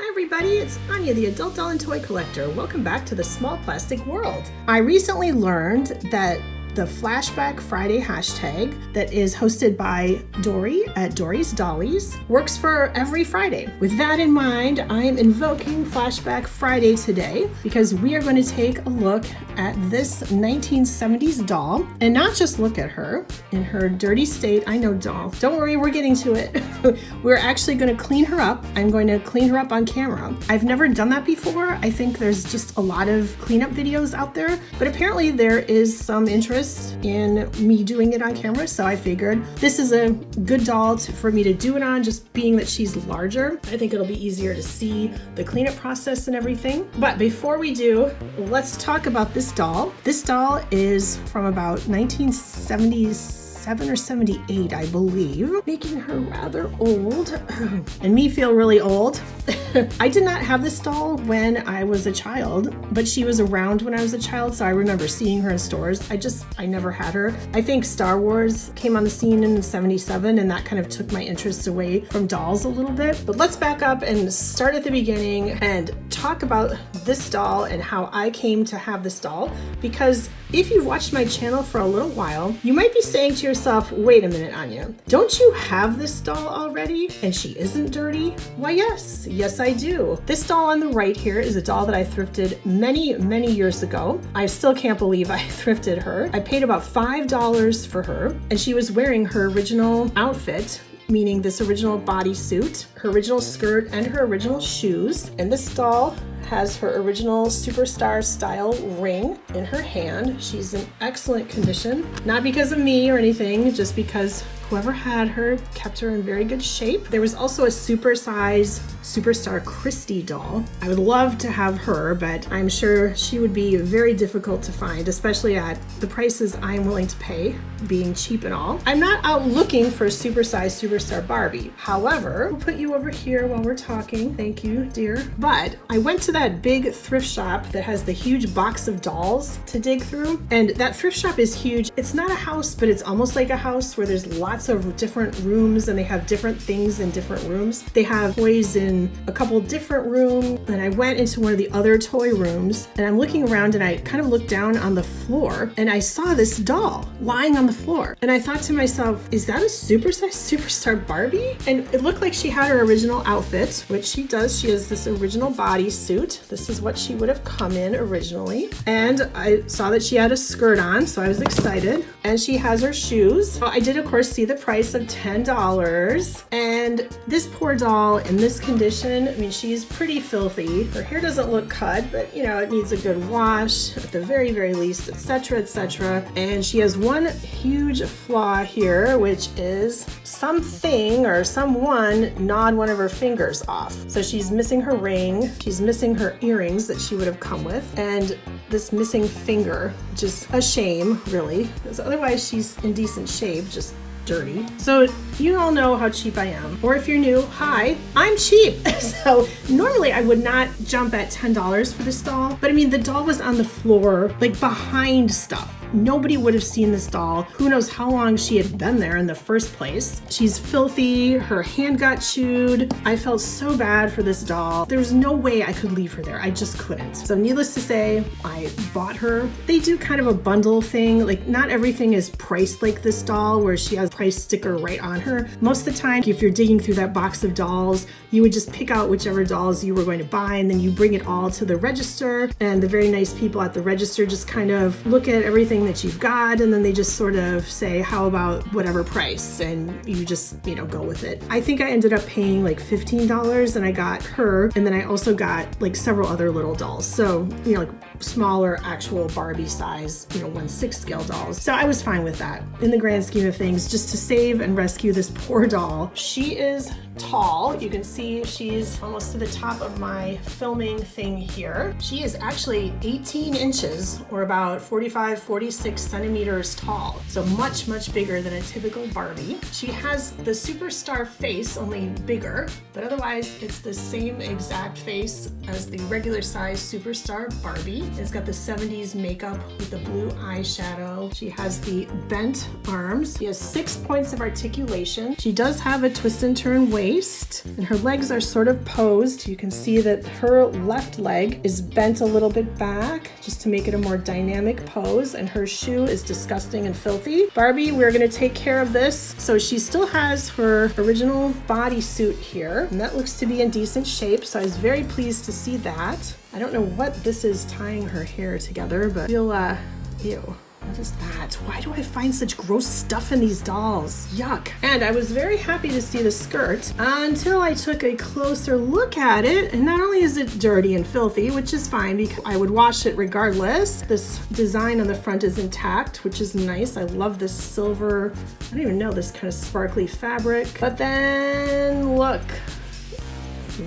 Hi everybody, it's Anya, the adult doll and toy collector. Welcome back to the small plastic world. I recently learned that the Flashback Friday hashtag that is hosted by Dorie at Dorie's Dollies works for every Friday. With that in mind, I am invoking Flashback Friday today because we are going to take a look at this 1970s doll and not just look at her in her dirty state. I know, doll. Don't worry, we're getting to it. We're actually going to clean her up. I'm going to clean her up on camera. I've never done that before. I think there's just a lot of cleanup videos out there, but apparently there is some interest in me doing it on camera, so I figured this is a good doll for me to do it on, just being that she's larger. I think it'll be easier to see the cleanup process and everything. But before we do, let's talk about this doll. This doll is from about 1977 or 78, I believe, making her rather old and me feel really old. I did not have this doll when I was a child, but she was around when I was a child, so I remember seeing her in stores. I never had her. I think Star Wars came on the scene in 77, and that kind of took my interest away from dolls a little bit. But let's back up and start at the beginning and talk about this doll and how I came to have this doll, because if you've watched my channel for a little while, you might be saying to yourself, wait a minute, Anya, don't you have this doll already and she isn't dirty? Why, yes, I do. This doll on the right here is a doll that I thrifted many years ago. I still can't believe I thrifted her. I paid about $5 for her, and she was wearing her original outfit, meaning this original bodysuit, her original skirt, and her original shoes. And this doll has her original Superstar style ring in her hand. She's in excellent condition, not because of me or anything, just because whoever had her kept her in very good shape. There was also a Supersize Superstar Christie doll. I would love to have her, but I'm sure she would be very difficult to find, especially at the prices I'm willing to pay, being cheap and all. I'm not out looking for a Supersize Superstar Barbie. However, we'll put you over here while we're talking. Thank you, dear. But I went to that big thrift shop that has the huge box of dolls to dig through, and that thrift shop is huge. It's not a house, but it's almost like a house where there's lots of different rooms, and they have different things in different rooms. They have toys in a couple different rooms, and I went into one of the other toy rooms, and I'm looking around, and I kind of looked down on the floor, and I saw this doll lying on the floor, and I thought to myself, is that a Supersize Superstar Barbie? And it looked like she had her original outfit, which she does. She has this original bodysuit. This is what she would have come in originally, and I saw that she had a skirt on, so I was excited. And she has her shoes. So I did, of course, see the price of $10, and this poor doll in this condition, I mean, she's pretty filthy. Her hair doesn't look cut, but you know, it needs a good wash at the very least, etc., etc. And she has one huge flaw here, which is something or someone gnawed one of her fingers off. So she's missing her ring, she's missing her earrings that she would have come with, and this missing finger, which is a shame, really, because otherwise she's in decent shape, just dirty. So you all know how cheap I am. Or if you're new, hi, I'm cheap. So normally I would not jump at $10 for this doll, but I mean, the doll was on the floor, like behind stuff. Nobody would have seen this doll. Who knows how long she had been there in the first place. She's filthy, her hand got chewed. I felt so bad for this doll. There was no way I could leave her there. I just couldn't. So needless to say, I bought her. They do kind of a bundle thing. Like, not everything is priced like this doll where she has a price sticker right on her. Most of the time, if you're digging through that box of dolls, you would just pick out whichever dolls you were going to buy, and then you bring it all to the register, and the very nice people at the register just kind of look at everything that you've got, and then they just sort of say, how about whatever price, and you just, you know, go with it. I think I ended up paying like $15, and I got her, and then I also got like several other little dolls, so, you know, like smaller actual Barbie size, you know, 1/6 scale dolls. So I was fine with that in the grand scheme of things, just to save and rescue this poor doll. She is tall. You can see she's almost to the top of my filming thing here. She is actually 18 inches, or about 45, 40 46 centimeters tall, so much, much bigger than a typical Barbie. She has the superstar face, only bigger, but otherwise it's the same exact face as the regular size Superstar Barbie. It's got the 70s makeup with the blue eyeshadow. She has the bent arms. She has 6 points of articulation. She does have a twist and turn waist, and her legs are sort of posed. You can see that her left leg is bent a little bit back just to make it a more dynamic pose, and her shoe is disgusting and filthy. Barbie, we're gonna take care of this. So she still has her original bodysuit here, and that looks to be in decent shape, so I was very pleased to see that. I don't know what this is tying her hair together, but ew. What is that? Why do I find such gross stuff in these dolls? Yuck. And I was very happy to see the skirt until I took a closer look at it. And not only is it dirty and filthy, which is fine because I would wash it regardless. This design on the front is intact, which is nice. I love this silver, I don't even know, this kind of sparkly fabric. But then look.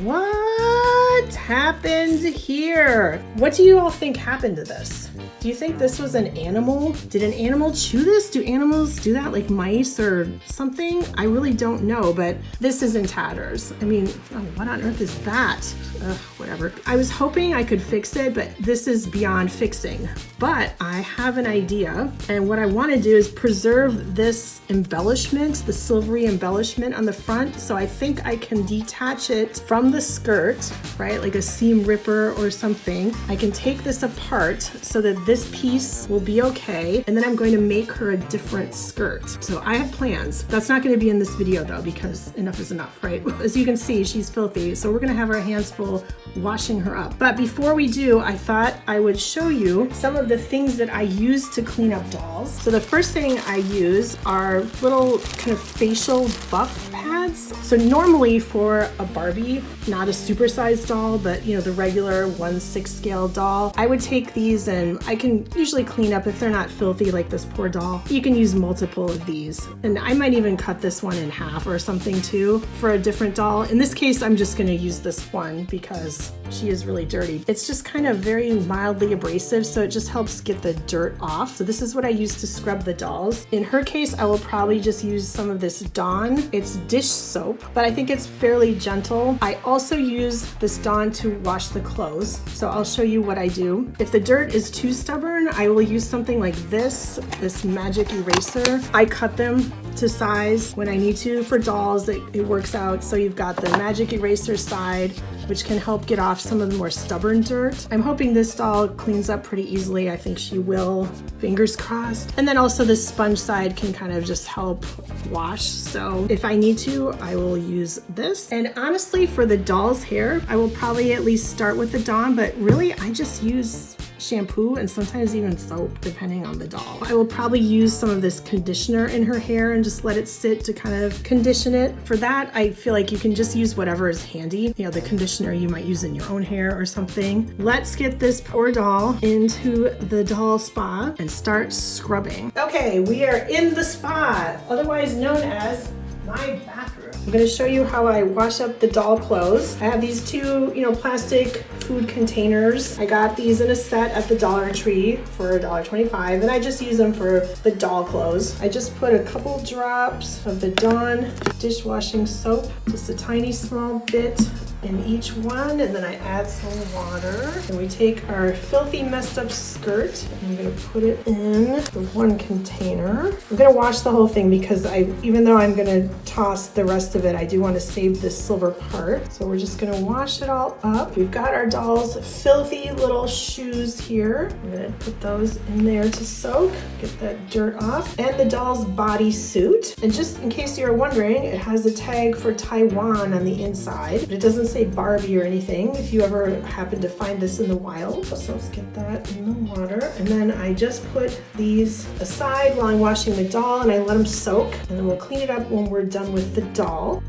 What happened here? What do you all think happened to this? Do you think this was an animal? Did an animal chew this? Do animals do that, like mice or something? I really don't know, but this is in tatters. I mean, oh, what on earth is that? Ugh, whatever. I was hoping I could fix it, but this is beyond fixing. But I have an idea, and what I want to do is preserve this embellishment, the silvery embellishment on the front, so I think I can detach it from the skirt, right, like a seam ripper or something. I can take this apart so that this piece will be okay, and then I'm going to make her a different skirt. So I have plans. That's not going to be in this video though, because enough is enough, right? As you can see, she's filthy, so we're going to have our hands full washing her up. But before we do, I thought I would show you some of the things that I use to clean up dolls. So the first thing I use are little kind of facial buff pads. So normally for a Barbie, not a supersized doll, but you know, the regular 1/6 scale doll, I would take these, and I can usually clean up if they're not filthy like this poor doll. You can use multiple of these, and I might even cut this one in half or something too for a different doll. In this case, I'm just going to use this one because she is really dirty. It's just kind of very mildly abrasive, so it just helps get the dirt off. So this is what I use to scrub the dolls. In her case, I will probably just use some of this Dawn. It's dish soap, but I think it's fairly gentle. I also use this Dawn to wash the clothes, so I'll show you what I do. If the dirt is too stubborn, I will use something like this magic eraser. I cut them to size when I need to. For dolls, it works out. So you've got the magic eraser side, which can help get off some of the more stubborn dirt. I'm hoping this doll cleans up pretty easily. I think she will, fingers crossed. And then also the sponge side can kind of just help wash. So if I need to, I will use this. And honestly, for the doll's hair, I will probably at least start with the Dawn, but really I just use shampoo and sometimes even soap depending on the doll. I will probably use some of this conditioner in her hair and just let it sit to kind of condition it. For that, I feel like you can just use whatever is handy. You know, the conditioner you might use in your own hair or something. Let's get this poor doll into the doll spa and start scrubbing. Okay, we are in the spa, otherwise known as my bathroom. I'm going to show you how I wash up the doll clothes. I have these two, plastic food containers. I got these in a set at the Dollar Tree for $1.25, and I just use them for the doll clothes. I just put a couple drops of the Dawn dishwashing soap, just a tiny small bit in each one, and then I add some water. And we take our filthy messed up skirt, and I'm gonna put it in the one container. I'm gonna wash the whole thing because even though I'm gonna toss the rest of it, I do want to save this silver part. So we're just gonna wash it all up. We've got our doll's filthy little shoes here. I'm gonna put those in there to soak, get that dirt off, and the doll's bodysuit. And just in case you're wondering, it has a tag for Taiwan on the inside, but it doesn't say Barbie or anything if you ever happen to find this in the wild. So let's get that in the water, and then I just put these aside while I'm washing the doll, and I let them soak, and then we'll clean it up when we're done with the doll.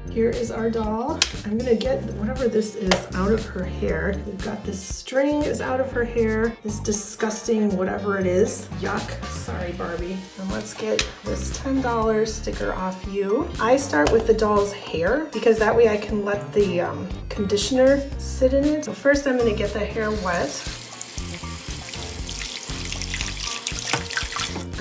Here is our doll. I'm gonna get whatever this is out of her hair. We've got this string is out of her hair, this disgusting whatever it is. Yuck, sorry Barbie. And let's get this $10 sticker off you. I start with the doll's hair because that way I can let the conditioner sit in it. So first I'm gonna get the hair wet.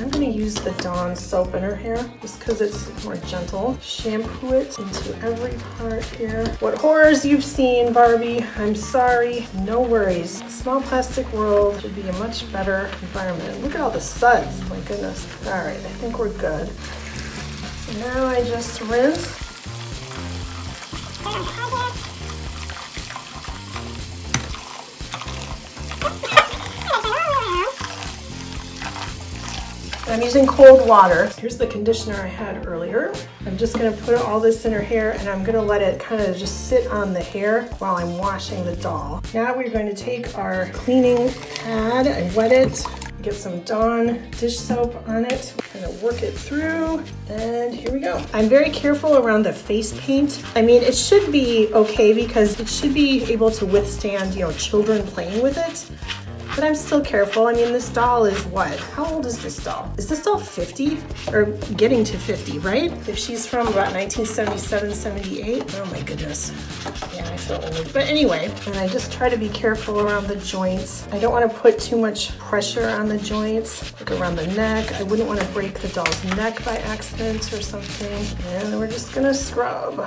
I'm gonna use the Dawn soap in her hair just because it's more gentle. Shampoo it into every part here. What horrors you've seen, Barbie. I'm sorry, no worries. Small plastic world should be a much better environment. Look at all the suds, my goodness. All right, I think we're good. So now I just rinse. I'm using cold water. Here's the conditioner I had earlier. I'm just gonna put all this in her hair and I'm gonna let it kind of just sit on the hair while I'm washing the doll. Now we're going to take our cleaning pad and wet it. Get some Dawn dish soap on it. Kind of work it through, and here we go. I'm very careful around the face paint. I mean, it should be okay because it should be able to withstand, children playing with it. But I'm still careful. I mean, this doll is what? How old is this doll? Is this doll 50? Or getting to 50, right? If she's from about 1977, 78. Oh my goodness. Yeah, I feel old. But anyway, and I just try to be careful around the joints. I don't want to put too much pressure on the joints, like around the neck. I wouldn't want to break the doll's neck by accident or something. And we're just gonna scrub.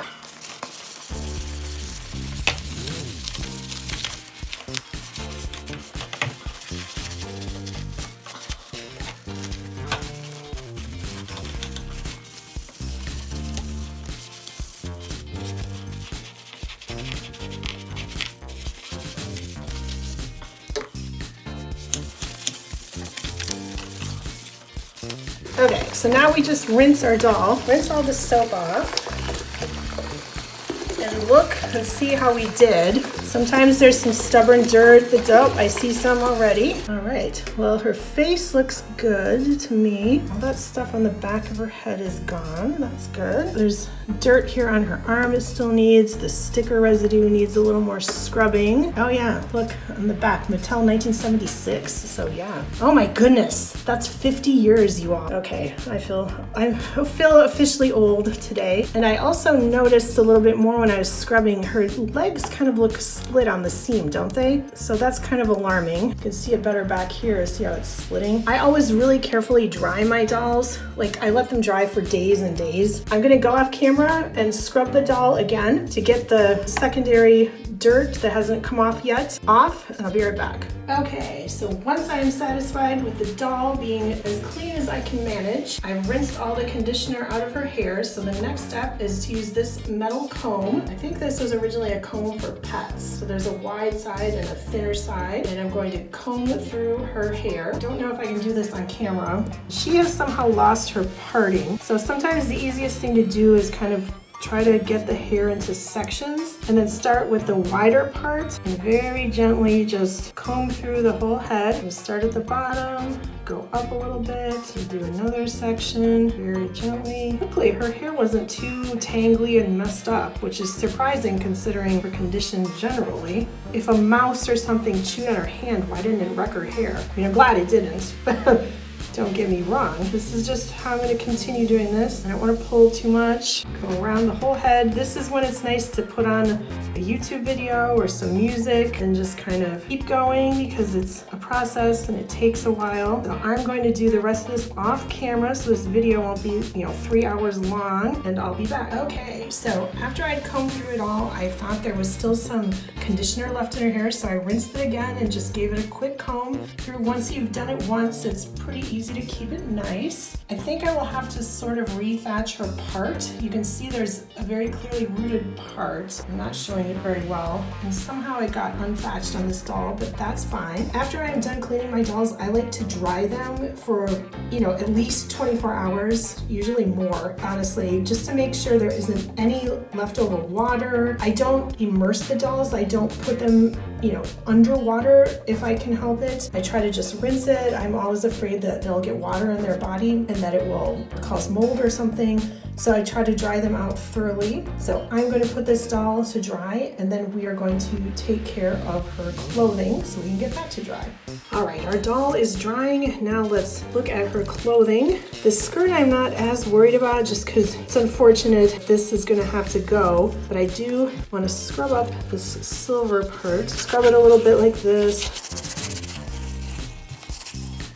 Okay, so now we just rinse our doll, rinse all the soap off, and look and see how we did. Sometimes there's some stubborn dirt. I see some already. All right, well, her face looks good to me. All that stuff on the back of her head is gone. That's good. There's dirt here on her arm it still needs. The sticker residue needs a little more scrubbing. Oh yeah, look on the back, Mattel 1976, so yeah. Oh my goodness, that's 50 years, you all. Okay, I feel officially old today. And I also noticed a little bit more when I was scrubbing, her legs kind of look split on the seam, don't they? So that's kind of alarming. You can see it better back here. See how it's splitting? I always really carefully dry my dolls. Like, I let them dry for days and days. I'm gonna go off camera and scrub the doll again to get the secondary dirt that hasn't come off yet off, and I'll be right back. Okay, so once I'm satisfied with the doll being as clean as I can manage, I've rinsed all the conditioner out of her hair, so the next step is to use this metal comb. I think this was originally a comb for pets. So there's a wide side and a thinner side, and I'm going to comb through her hair. I don't know if I can do this on camera. She has somehow lost her parting, so sometimes the easiest thing to do is kind of try to get the hair into sections and then start with the wider part and very gently just comb through the whole head. And start at the bottom, go up a little bit, and do another section very gently. Luckily, her hair wasn't too tangly and messed up, which is surprising considering her condition generally. If a mouse or something chewed on her hand, why didn't it wreck her hair? I mean, I'm glad it didn't. Don't get me wrong, this is just how I'm going to continue doing this. I don't want to pull too much. Go around the whole head. This is when it's nice to put on a YouTube video or some music and just kind of keep going because it's a process and it takes a while. So I'm going to do the rest of this off camera so this video won't be 3 hours long, and I'll be back. Okay, so after I'd combed through it all, I thought there was still some conditioner left in her hair, so I rinsed it again and just gave it a quick comb through. Once you've done it once, it's pretty easy to keep it nice. I think I will have to sort of rethatch her part. You can see there's a very clearly rooted part. I'm not showing it very well. And somehow it got unthatched on this doll, but that's fine. After I'm done cleaning my dolls, I like to dry them for, at least 24 hours, usually more, honestly, just to make sure there isn't any leftover water. I don't immerse the dolls. I don't put them, underwater if I can help it. I try to just rinse it. I'm always afraid that they'll get water in their body and that it will cause mold or something. So I try to dry them out thoroughly. So I'm going to put this doll to dry, and then we are going to take care of her clothing so we can get that to dry. All right, our doll is drying. Now let's look at her clothing. The skirt I'm not as worried about just because it's unfortunate this is going to have to go, but I do want to scrub up this silver part. Scrub it a little bit like this.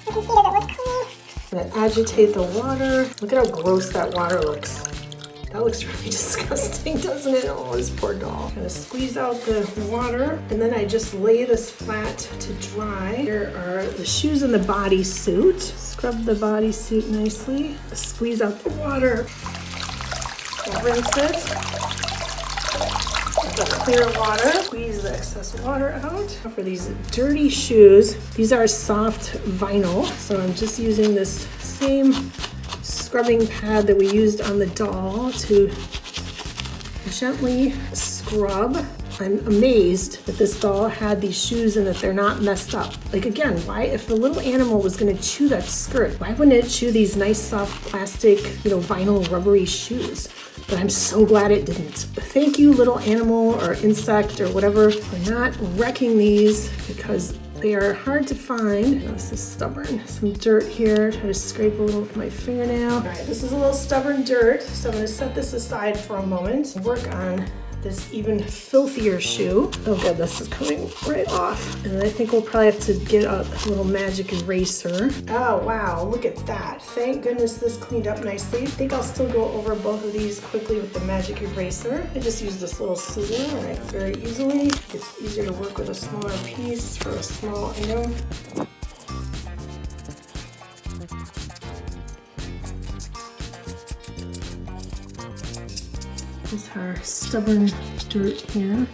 You can see, does it look clean? I'm gonna agitate the water. Look at how gross that water looks. That looks really disgusting, doesn't it? Oh, this poor doll. I'm gonna squeeze out the water, and then I just lay this flat to dry. Here are the shoes and the bodysuit. Scrub the bodysuit nicely. Squeeze out the water. Rinse it. With the clear water. Squeeze the excess water out. For these dirty shoes, these are soft vinyl, so I'm just using this same scrubbing pad that we used on the doll to gently scrub. I'm amazed that this doll had these shoes and that they're not messed up. Like again, why, if the little animal was gonna chew that skirt, why wouldn't it chew these nice soft plastic, vinyl rubbery shoes? But I'm so glad it didn't. Thank you, little animal or insect or whatever, for not wrecking these, because they are hard to find. Oh, this is stubborn. Some dirt here. Try to scrape a little with my fingernail. All right, this is a little stubborn dirt, so I'm gonna set this aside for a moment and work on this even filthier shoe. Oh good, this is coming right off. And I think we'll probably have to get a little magic eraser. Oh wow, look at that. Thank goodness this cleaned up nicely. I think I'll still go over both of these quickly with the magic eraser. I just use this little scissor, right, very easily. It's easier to work with a smaller piece for a small item. This is our stubborn dirt here.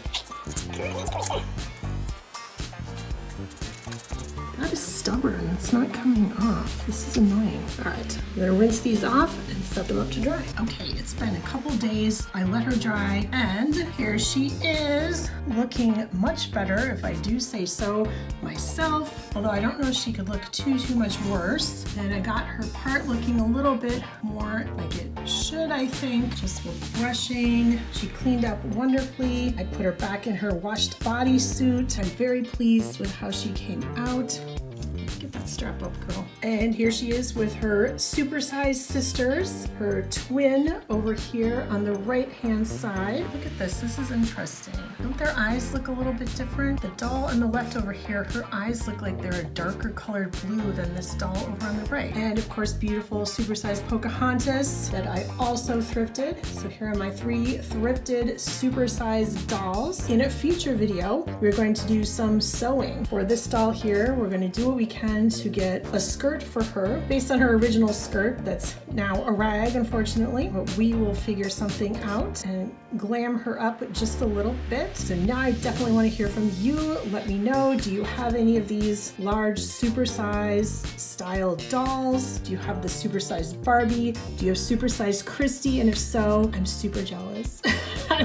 That is stubborn. It's not coming off. This is annoying. All right, I'm gonna rinse these off and set them up to dry. Okay, it's been a couple days. I let her dry, and here she is, looking much better, if I do say so myself. Although I don't know if she could look too much worse. And I got her part looking a little bit more like it should, I think, just with brushing. She cleaned up wonderfully. I put her back in her washed bodysuit. I'm very pleased with how she came out. Get that strap up, girl. And here she is with her supersized sisters, her twin over here on the right-hand side. Look at this, this is interesting. Don't their eyes look a little bit different? The doll on the left over here, her eyes look like they're a darker colored blue than this doll over on the right. And of course, beautiful supersized Pocahontas that I also thrifted. So here are my 3 thrifted supersized dolls. In a future video, we're going to do some sewing. For this doll here, we're going to do what we can to get a skirt for her based on her original skirt that's now a rag, unfortunately, but we will figure something out and glam her up just a little bit. So now I definitely want to hear from you. Let me know, do you have any of these large supersize style dolls? Do you have the supersized Barbie? Do you have supersized Christy? And if so, I'm super jealous. I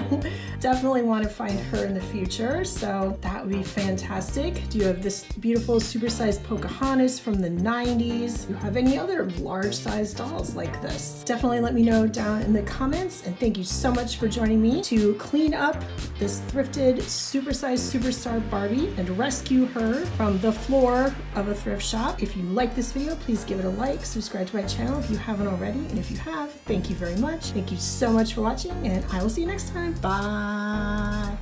definitely want to find her in the future, so that would be fantastic. Do you have this beautiful supersized Pocahontas from the 90s? Do you have any other large size dolls like this? Definitely let me know down in the comments, and thank you so much for joining me to clean up this thrifted Supersize Superstar Barbie and rescue her from the floor of a thrift shop. If you like this video, please give it a like, subscribe to my channel if you haven't already, and if you have, thank you very much. Thank you so much for watching, and I will see you next time. Bye.